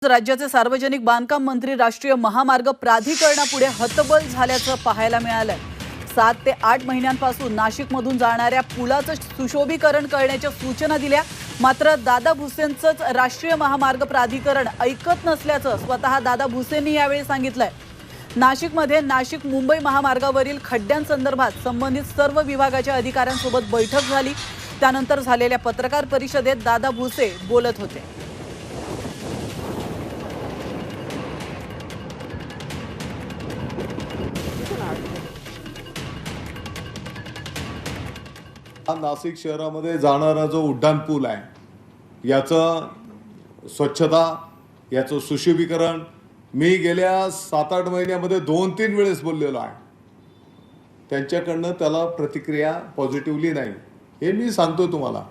राज्याचे सार्वजनिक बांधकाम मंत्री राष्ट्रीय महामार्ग प्राधिकरणापुढे हतबल झाल्याचं पाहायला मिळालंय। 7 ते 8 महिन्यांपासून नाशिकमधून जाणाऱ्या पुलाचं सुशोभीकरण करण्याच्या सूचना दिल्या, मात्र दादा भुसेंचंच राष्ट्रीय महामार्ग प्राधिकरण ऐकत नसल्याचं स्वतः दादा भुसेंनी यावेळी सांगितलंय। नाशिकमध्ये नाशिक मुंबई महामार्गावरील खड्ड्यांसंदर्भात संबंधित सर्व विभागाच्या अधिकाऱ्यांसोबत बैठक झाली। त्यानंतर झालेल्या पत्रकार परिषदेत दादा भुसे बोलत होते। नाशिक शहरामध्ये जाणारा जो उड्डाण पूल आहे याचं स्वच्छता, याचं सुशोभीकरण मी गेल्या 7-8 महिन्यामध्ये 2-3 वेळेस बोललेलो आहे। त्यांच्याकडनं त्याला प्रतिक्रिया पॉझिटिव्हली नाही, हे मी सांगतो तुम्हाला।